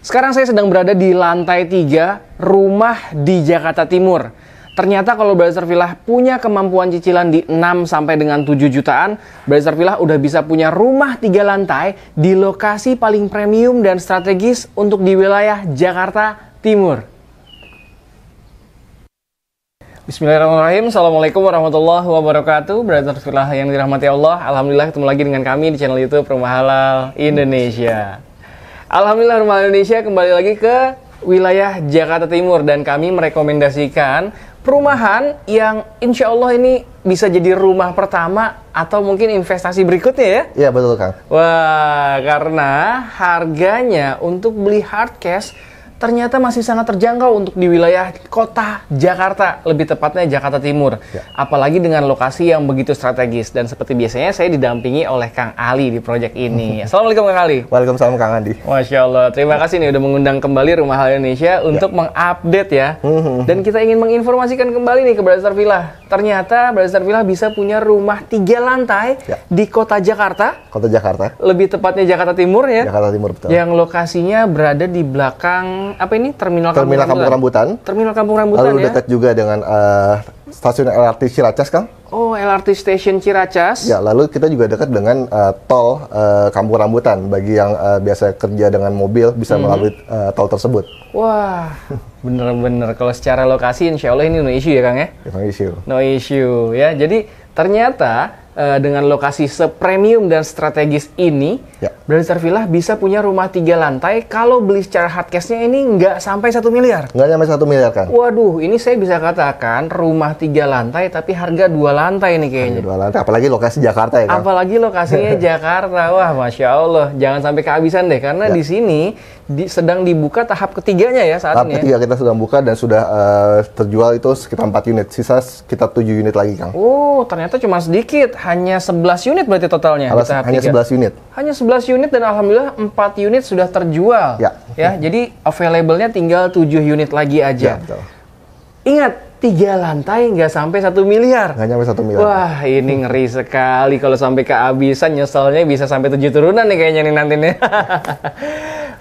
Sekarang saya sedang berada di lantai 3 rumah di Jakarta Timur. Ternyata kalau Blazer Villa punya kemampuan cicilan di 6 sampai dengan 7 jutaan, Blazer Villa udah bisa punya rumah 3 lantai di lokasi paling premium dan strategis untuk di wilayah Jakarta Timur. Bismillahirrahmanirrahim. Assalamualaikum warahmatullahi wabarakatuh. Blazer Villa yang dirahmati Allah, alhamdulillah ketemu lagi dengan kami di channel YouTube Rumah Halal Indonesia. Alhamdulillah Rumah Halal Indonesia kembali lagi ke wilayah Jakarta Timur, dan kami merekomendasikan perumahan yang insya Allah ini bisa jadi rumah pertama atau mungkin investasi berikutnya ya? Iya betul Kang. Wah, karena harganya untuk beli hard cash ternyata masih sangat terjangkau untuk di wilayah kota Jakarta, lebih tepatnya Jakarta Timur. Ya. Apalagi dengan lokasi yang begitu strategis. Dan seperti biasanya saya didampingi oleh Kang Ali di proyek ini. Assalamualaikum Kang Ali. Waalaikumsalam Kang Andi. Masya Allah, terima kasih nih udah mengundang kembali Rumah Halal Indonesia untuk mengupdate ya. Dan kita ingin menginformasikan kembali nih ke Blazer Villa. Ternyata Blazer Villa bisa punya rumah 3 lantai di kota Jakarta. Kota Jakarta. Lebih tepatnya Jakarta Timur ya. Jakarta Timur betul. Yang lokasinya berada di belakang apa ini? Terminal Kampung Rambutan. Terminal Kampung Rambutan. Lalu ya. dekat juga dengan stasiun LRT Ciracas, Kang. Oh, LRT Station Ciracas. Ya, lalu kita juga dekat dengan tol Kampung Rambutan. Bagi yang biasa kerja dengan mobil bisa melalui tol tersebut. Wah, bener-bener kalau secara lokasi insya Allah ini no issue ya Kang ya? No issue. No issue ya. Jadi ternyata dengan lokasi sepremium dan strategis ini, Blazer Villa bisa punya rumah 3 lantai. Kalau beli secara hard cash-nya ini nggak sampai 1 miliar. Nggak sampai 1 miliar, Kang. Waduh, ini saya bisa katakan rumah 3 lantai tapi harga 2 lantai nih kayaknya. 2 lantai, apalagi lokasi Jakarta ya, Kang. Apalagi lokasinya Jakarta. Wah, Masya Allah. Jangan sampai kehabisan deh, karena di sini sedang dibuka tahap ketiganya ya saat ini. Tahap ketiga kita sudah buka dan sudah terjual itu sekitar 4 unit. Sisa sekitar 7 unit lagi, Kang. Oh, ternyata cuma sedikit. Hanya 11 unit berarti totalnya di tahap hanya 3. 11 unit. Hanya 11 unit dan alhamdulillah 4 unit sudah terjual. Ya, jadi available-nya tinggal 7 unit lagi aja. Ya, betul. Ingat, 3 lantai nggak sampai 1 miliar. Nggak sampai 1 miliar. Wah, ini ngeri sekali kalau sampai kehabisan, nyeselnya bisa sampai 7 turunan nih kayaknya nih nanti nih.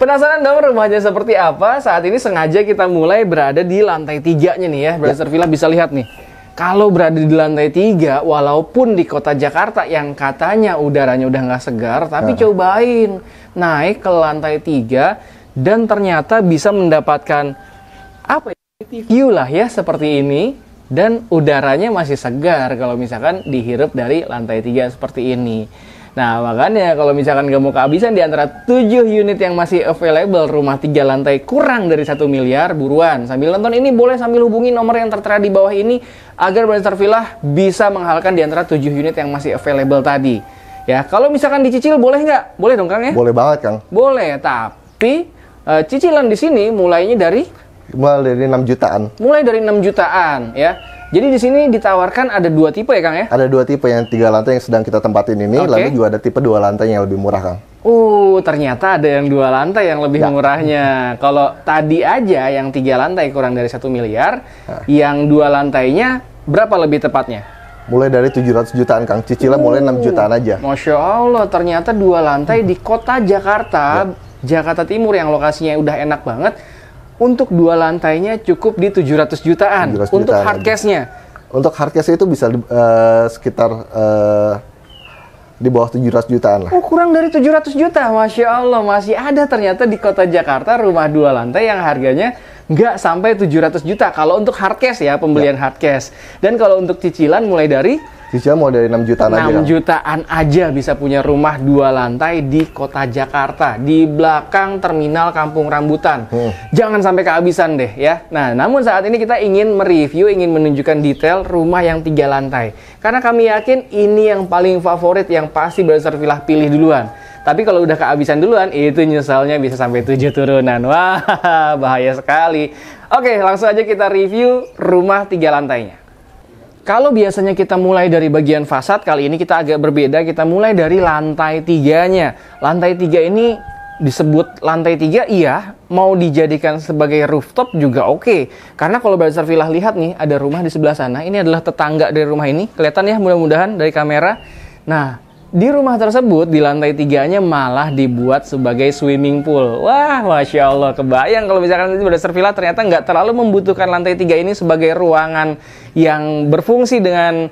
Penasaran dong rumahnya seperti apa? Saat ini sengaja kita mulai berada di lantai 3-nya nih ya. Blazer Villa bisa lihat nih. Kalau berada di lantai 3, walaupun di kota Jakarta yang katanya udaranya udah nggak segar, tapi cobain naik ke lantai 3 dan ternyata bisa mendapatkan apa ya, view lah ya seperti ini, dan udaranya masih segar kalau misalkan dihirup dari lantai 3 seperti ini. Nah, makanya kalau misalkan nggak mau kehabisan di antara 7 unit yang masih available, rumah 3 lantai kurang dari 1 miliar, buruan. Sambil nonton ini boleh sambil hubungi nomor yang tertera di bawah ini agar Blazer Villa bisa menghalalkan di antara 7 unit yang masih available tadi. Ya, kalau misalkan dicicil boleh nggak? Boleh dong Kang ya? Boleh banget, Kang. Boleh, tapi cicilan di sini mulai dari 6 jutaan. Mulai dari 6 jutaan ya. Jadi di sini ditawarkan ada 2 tipe ya Kang ya? Ada 2 tipe, yang 3 lantai yang sedang kita tempatin ini, lalu juga ada tipe 2 lantai yang lebih murah, Kang. Ternyata ada yang 2 lantai yang lebih murahnya. Kalau tadi aja yang 3 lantai kurang dari 1 miliar, yang 2 lantainya berapa lebih tepatnya? Mulai dari 700 jutaan, Kang. Cicilan mulai 6 jutaan aja. Masya Allah, ternyata 2 lantai di kota Jakarta, Jakarta Timur yang lokasinya udah enak banget. Untuk 2 lantainya cukup di 700 jutaan. 700 untuk jutaan hard cash-nya? Untuk hard cash itu bisa sekitar di bawah 700 jutaan lah. Oh, kurang dari 700 juta. Masya Allah, masih ada ternyata di kota Jakarta rumah 2 lantai yang harganya nggak sampai 700 juta. Kalau untuk hard cash ya, pembelian hard cash. Dan kalau untuk cicilan mulai dari? Cicilan mulai dari 6 jutaan aja. 6 jutaan aja bisa punya rumah 2 lantai di kota Jakarta, di belakang terminal Kampung Rambutan. Jangan sampai kehabisan deh ya. Nah, namun saat ini kita ingin mereview, ingin menunjukkan detail rumah yang 3 lantai. Karena kami yakin ini yang paling favorit, yang pasti Blazer Villa pilih duluan. Tapi kalau udah kehabisan duluan, itu nyesalnya bisa sampai 7 turunan. Wah, bahaya sekali. Oke, langsung aja kita review rumah 3 lantainya. Kalau biasanya kita mulai dari bagian fasad, kali ini kita agak berbeda. Kita mulai dari lantai 3-nya. Lantai 3 ini disebut lantai 3, iya. Mau dijadikan sebagai rooftop juga oke. Karena kalau Blazer Villa lihat nih, ada rumah di sebelah sana. Ini adalah tetangga dari rumah ini. Kelihatan ya mudah-mudahan dari kamera. Nah, Di rumah tersebut, di lantai 3-nya malah dibuat sebagai swimming pool. Wah, Masya Allah, kebayang kalau misalkan itu Brother Villa ternyata nggak terlalu membutuhkan lantai 3 ini sebagai ruangan yang berfungsi dengan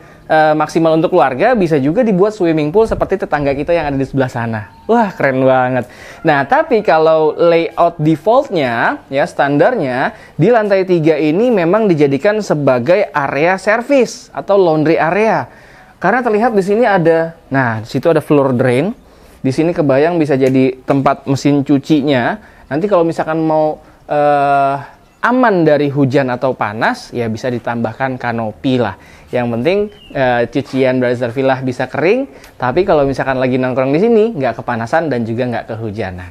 maksimal untuk keluarga, bisa juga dibuat swimming pool seperti tetangga kita yang ada di sebelah sana. Wah, keren banget. Nah, tapi kalau layout defaultnya, ya standarnya, di lantai 3 ini memang dijadikan sebagai area service atau laundry area. Karena terlihat di sini ada, nah di situ ada floor drain. Di sini kebayang bisa jadi tempat mesin cucinya. Nanti kalau misalkan mau aman dari hujan atau panas, ya bisa ditambahkan kanopi lah. Yang penting cucian Brother Villa bisa kering. Tapi kalau misalkan lagi nongkrong di sini, nggak kepanasan dan juga nggak kehujanan.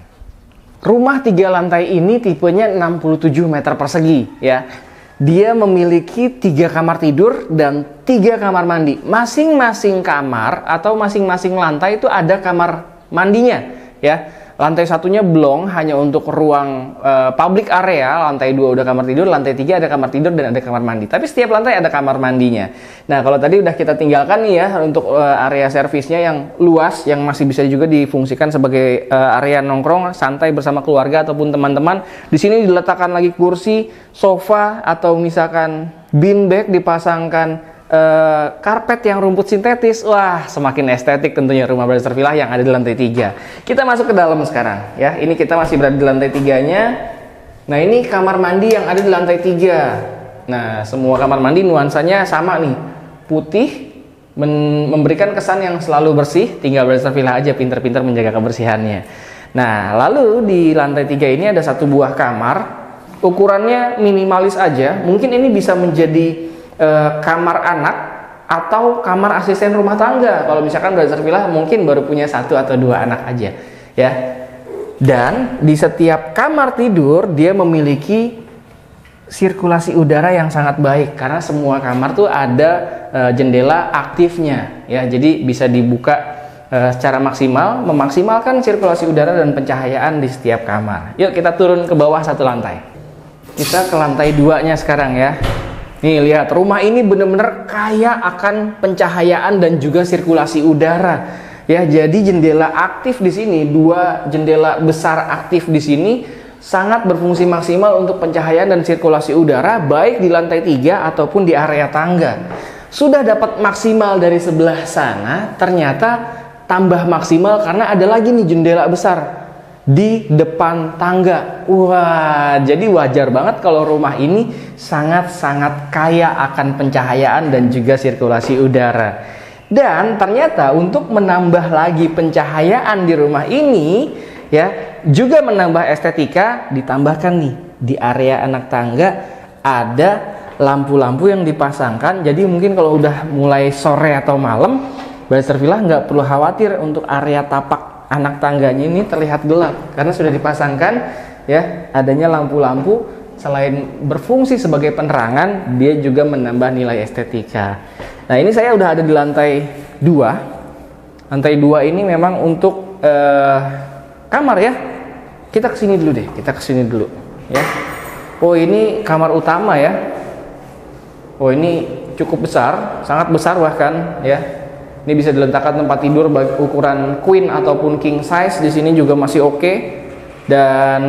Rumah 3 lantai ini tipenya 67 meter persegi, ya. Dia memiliki 3 kamar tidur dan 3 kamar mandi. Masing-masing kamar atau masing-masing lantai itu ada kamar mandinya, ya. Lantai satunya blong hanya untuk ruang public area. Lantai 2 udah kamar tidur, lantai 3 ada kamar tidur dan ada kamar mandi. Tapi setiap lantai ada kamar mandinya. Nah, kalau tadi udah kita tinggalkan nih ya untuk area servisnya yang luas, yang masih bisa juga difungsikan sebagai area nongkrong santai bersama keluarga ataupun teman-teman. Di sini diletakkan lagi kursi, sofa, atau misalkan beanbag dipasangkan karpet yang rumput sintetis. Wah, semakin estetik tentunya rumah Brother Villa yang ada di lantai 3. Kita masuk ke dalam sekarang ya. Ini kita masih berada di lantai 3-nya. Nah, ini kamar mandi yang ada di lantai 3. Nah, semua kamar mandi nuansanya sama nih. Putih, memberikan kesan yang selalu bersih. Tinggal Brother Villa aja pinter-pinter menjaga kebersihannya. Nah, lalu di lantai 3 ini ada satu buah kamar. Ukurannya minimalis aja. Mungkin ini bisa menjadi kamar anak atau kamar asisten rumah tangga. Kalau misalkan Brother Villa mungkin baru punya 1 atau 2 anak aja, ya. Dan di setiap kamar tidur dia memiliki sirkulasi udara yang sangat baik karena semua kamar tuh ada jendela aktifnya, ya. Jadi bisa dibuka secara maksimal, memaksimalkan sirkulasi udara dan pencahayaan di setiap kamar. Yuk kita turun ke bawah 1 lantai. Kita ke lantai 2-nya sekarang ya. Nih lihat, rumah ini benar-benar kaya akan pencahayaan dan juga sirkulasi udara. Ya, jadi jendela aktif di sini, 2 jendela besar aktif di sini sangat berfungsi maksimal untuk pencahayaan dan sirkulasi udara baik di lantai 3 ataupun di area tangga. Sudah dapat maksimal dari sebelah sana, ternyata tambah maksimal karena ada lagi nih jendela besar di depan tangga. Wah, jadi wajar banget kalau rumah ini sangat-sangat kaya akan pencahayaan dan juga sirkulasi udara. Dan ternyata untuk menambah lagi pencahayaan di rumah ini, ya, juga menambah estetika, ditambahkan nih di area anak tangga ada lampu-lampu yang dipasangkan. Jadi mungkin kalau udah mulai sore atau malam, Brother Villa nggak perlu khawatir untuk area tapak anak tangganya ini terlihat gelap karena sudah dipasangkan ya adanya lampu-lampu. Selain berfungsi sebagai penerangan, dia juga menambah nilai estetika. Nah, ini saya udah ada di lantai 2. Lantai 2 ini memang untuk kamar ya. Kita kesini dulu deh, kita kesini dulu ya. Oh, ini kamar utama ya. Oh, ini cukup besar, sangat besar bahkan ya. Ini bisa diletakkan tempat tidur ukuran queen ataupun king size. Di sini juga masih oke. Dan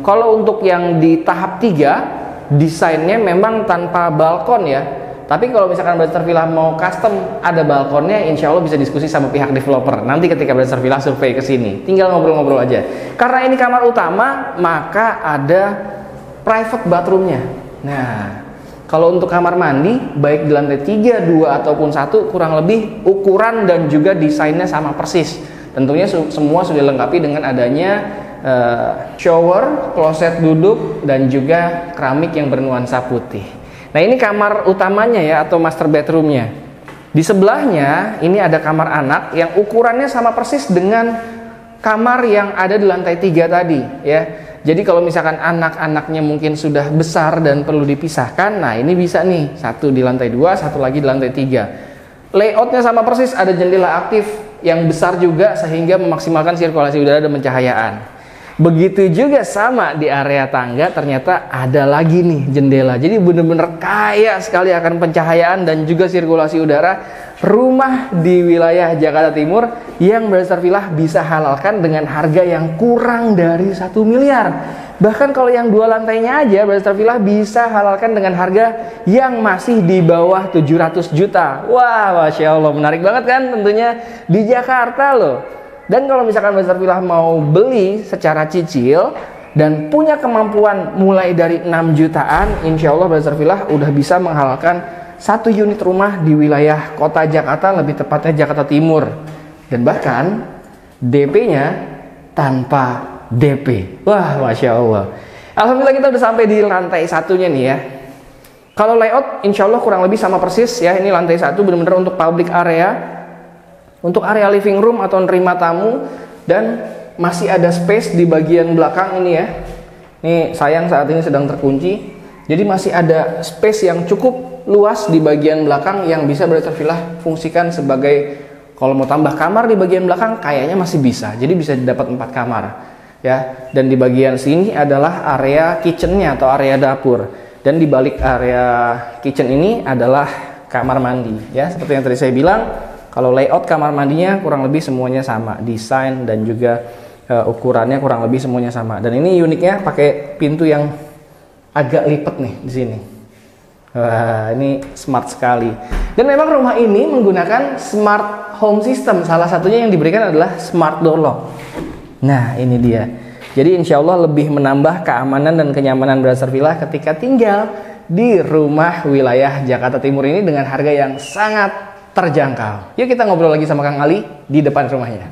kalau untuk yang di tahap 3, desainnya memang tanpa balkon ya. Tapi kalau misalkan Brother Villa mau custom ada balkonnya, insya Allah bisa diskusi sama pihak developer. Nanti ketika Brother Villa survei ke sini, tinggal ngobrol-ngobrol aja. Karena ini kamar utama, maka ada private bathroomnya. Nah, kalau untuk kamar mandi, baik di lantai 3, 2, ataupun 1, kurang lebih ukuran dan juga desainnya sama persis. Tentunya semua sudah dilengkapi dengan adanya shower, kloset duduk, dan juga keramik yang bernuansa putih. Nah, ini kamar utamanya ya, atau master bedroomnya. Di sebelahnya, ini ada kamar anak yang ukurannya sama persis dengan kamar yang ada di lantai 3 tadi ya. Jadi kalau misalkan anak-anaknya mungkin sudah besar dan perlu dipisahkan, nah ini bisa nih, 1 di lantai 2, 1 lagi di lantai 3. Layoutnya sama persis, ada jendela aktif yang besar juga sehingga memaksimalkan sirkulasi udara dan pencahayaan. Begitu juga sama di area tangga, ternyata ada lagi nih jendela. Jadi benar-benar kaya sekali akan pencahayaan dan juga sirkulasi udara. rumah di wilayah Jakarta Timur yang Brother Villa bisa halalkan dengan harga yang kurang dari 1 miliar. Bahkan kalau yang 2 lantainya aja Brother Villa bisa halalkan dengan harga yang masih di bawah 700 juta. Wah, Masya Allah, menarik banget kan tentunya di Jakarta loh. Dan kalau misalkan Brother Villa mau beli secara cicil dan punya kemampuan mulai dari 6 jutaan, insya Allah Brother Villa udah bisa menghalalkan 1 unit rumah di wilayah kota Jakarta, lebih tepatnya Jakarta Timur. Dan bahkan DP-nya tanpa DP. Wah, Masya Allah. Alhamdulillah kita udah sampai di lantai 1-nya nih ya. Kalau layout insya Allah kurang lebih sama persis ya. Ini lantai 1 benar-benar untuk public area, untuk area living room atau nerima tamu. Dan masih ada space di bagian belakang ini ya. Ini sayang saat ini sedang terkunci. Jadi masih ada space yang cukup luas di bagian belakang yang bisa Brother Villa fungsikan sebagai, kalau mau tambah kamar di bagian belakang kayaknya masih bisa. Jadi bisa dapat 4 kamar ya. Dan di bagian sini adalah area kitchennya atau area dapur. Dan di balik area kitchen ini adalah kamar mandi ya. Seperti yang tadi saya bilang, kalau layout kamar mandinya kurang lebih semuanya sama, desain dan juga ukurannya kurang lebih semuanya sama. Dan ini uniknya pakai pintu yang agak lipat nih di sini. Wah, ini smart sekali. Dan memang rumah ini menggunakan smart home system. Salah satunya yang diberikan adalah smart door lock. Nah, ini dia. Jadi insya Allah lebih menambah keamanan dan kenyamanan Brother Villa ketika tinggal di rumah wilayah Jakarta Timur ini dengan harga yang sangat terjangkau. Yuk kita ngobrol lagi sama Kang Ali di depan rumahnya.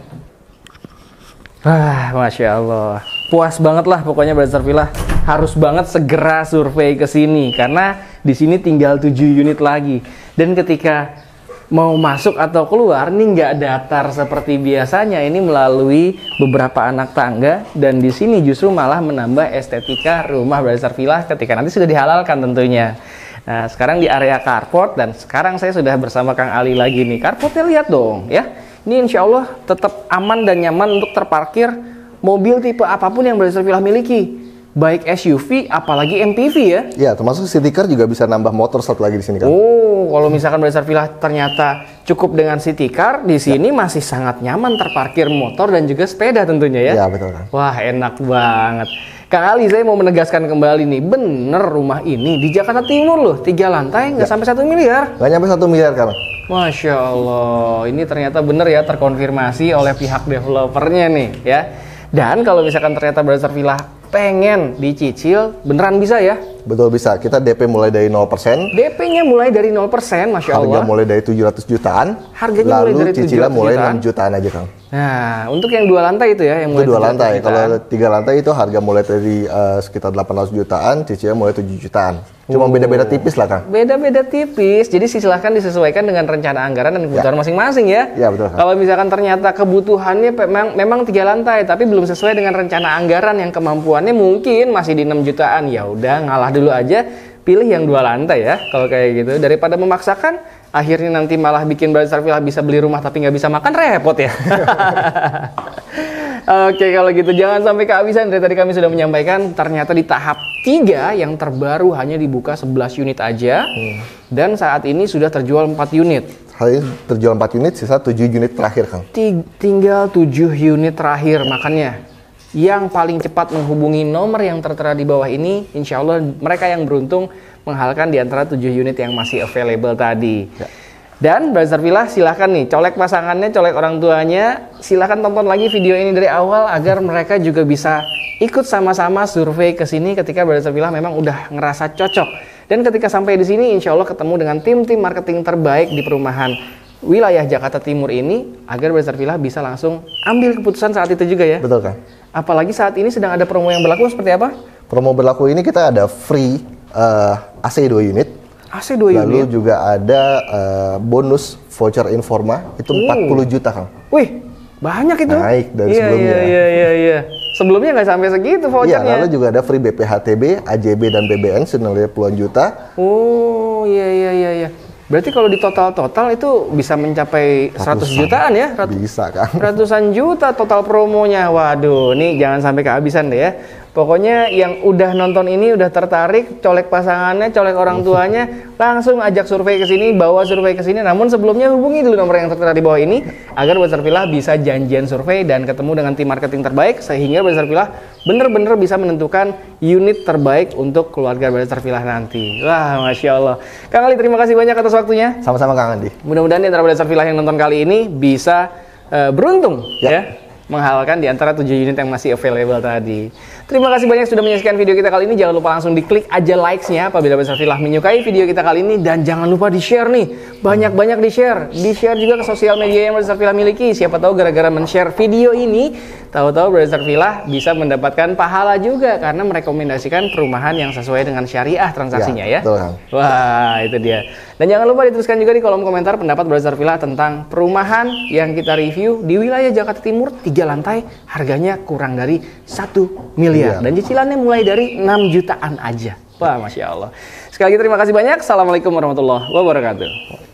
Wah, Masya Allah. Puas banget lah pokoknya Brother Villa. Harus banget segera survei ke sini karena di sini tinggal 7 unit lagi. Dan ketika mau masuk atau keluar nih nggak datar seperti biasanya, ini melalui beberapa anak tangga, dan di sini justru malah menambah estetika rumah Brother Villa ketika nanti sudah dihalalkan tentunya. Nah, sekarang di area carport, dan sekarang saya sudah bersama Kang Ali lagi nih. Carportnya lihat dong ya. Ini insya Allah tetap aman dan nyaman untuk terparkir mobil tipe apapun yang Brother Villa miliki. Baik SUV, apalagi MPV ya. Ya, termasuk city car juga bisa nambah motor satu lagi di sini kan. Oh, kalau misalkan Brother Villa ternyata cukup dengan city car, di sini masih sangat nyaman terparkir motor dan juga sepeda tentunya ya. Ya, betul kan. Wah, enak banget. Kang Ali, saya mau menegaskan kembali nih, bener rumah ini di Jakarta Timur loh, 3 lantai, nggak sampai 1 miliar. Nggak nyampe 1 miliar kan. Masya Allah, ini ternyata bener ya, terkonfirmasi oleh pihak developernya nih ya. Dan kalau misalkan ternyata Brother Villa pengen dicicil, beneran bisa ya? Betul, bisa. Kita DP mulai dari 0%. DP-nya mulai dari 0%, Masya Allah. Harga mulai dari 700 jutaan. Harganya mulai dari 700 jutaan. Lalu cicilan mulai 6 jutaan aja, Kang. Nah, untuk yang 2 lantai itu ya, yang mulai itu 2 lantai. Kalau 3 lantai itu harga mulai dari sekitar 800 jutaan, cicilan mulai 7 jutaan. Cuma beda-beda tipis lah, Kang. Beda-beda tipis. Jadi silahkan disesuaikan dengan rencana anggaran dan kebutuhan masing-masing ya. Ya, betul. Kalau misalkan ternyata kebutuhannya memang 3 lantai, tapi belum sesuai dengan rencana anggaran yang kemampuannya mungkin masih di 6 jutaan, ya udah ngalah dulu aja, pilih yang 2 lantai ya. Kalau kayak gitu, daripada memaksakan, akhirnya nanti malah bikin Brother Villa bisa beli rumah tapi nggak bisa makan, repot ya. Oke, kalau gitu jangan sampai kehabisan. Dari tadi kami sudah menyampaikan ternyata di tahap 3 yang terbaru hanya dibuka 11 unit aja. Dan saat ini sudah terjual 4 unit. Hari ini terjual 4 unit, sisa 7 unit terakhir, Kang. Tinggal 7 unit terakhir, makanya yang paling cepat menghubungi nomor yang tertera di bawah ini, insya Allah mereka yang beruntung menghalalkan di antara 7 unit yang masih available tadi. Ya. Dan Brother Villa silahkan nih, colek pasangannya, colek orang tuanya, silahkan tonton lagi video ini dari awal agar mereka juga bisa ikut sama-sama survei ke sini ketika Brother Villa memang udah ngerasa cocok. Dan ketika sampai di sini, insya Allah ketemu dengan tim-tim marketing terbaik di perumahan wilayah Jakarta Timur ini, agar Brother Villa bisa langsung ambil keputusan saat itu juga ya. Betul, Kang. Apalagi saat ini sedang ada promo yang berlaku seperti apa? Promo berlaku ini kita ada free AC 2 unit. AC 2 unit. Lalu juga ada bonus voucher Informa itu 40 juta, Kang. Wih, banyak itu. Naik dari sebelumnya. Iya. Sebelumnya nggak sampai segitu vouchernya. Iya, lalu juga ada free BPHTB, AJB dan BBN senilai puluhan juta. Oh, iya. Berarti kalau di total itu bisa mencapai 100 jutaan ya? Bisa, Kang. Ratusan juta total promonya. Waduh, ini jangan sampai kehabisan deh ya. Pokoknya yang udah nonton ini udah tertarik, colek pasangannya, colek orang tuanya, langsung ajak survei ke sini, bawa survei ke sini. Namun sebelumnya hubungi dulu nomor yang tertera di bawah ini agar Brothers Villa bisa janjian survei dan ketemu dengan tim marketing terbaik sehingga Brothers Villa bener-bener bisa menentukan unit terbaik untuk keluarga Brothers Villa nanti. Wah, Masya Allah. Kang Ali, terima kasih banyak atas waktunya. Sama-sama Kang Andi. Mudah-mudahan di antara Brothers Villa yang nonton kali ini bisa beruntung ya menghalalkan di antara 7 unit yang masih available tadi. Terima kasih banyak sudah menyaksikan video kita kali ini. Jangan lupa langsung diklik aja likes-nya apabila Brothers Villa menyukai video kita kali ini. Dan jangan lupa di-share nih. Banyak-banyak di-share. Di-share juga ke sosial media yang Brothers Villa miliki. Siapa tahu gara-gara men-share video ini, tahu-tahu Brothers Villa bisa mendapatkan pahala juga karena merekomendasikan perumahan yang sesuai dengan syariah transaksinya ya. Betul, Kang. Wah, itu dia. Dan jangan lupa dituliskan juga di kolom komentar pendapat Brothers Villa tentang perumahan yang kita review di wilayah Jakarta Timur 3 lantai, harganya kurang dari 1 miliar. Dan cicilannya mulai dari 6 jutaan aja. Wah, Masya Allah. Sekali lagi terima kasih banyak. Assalamualaikum warahmatullahi wabarakatuh.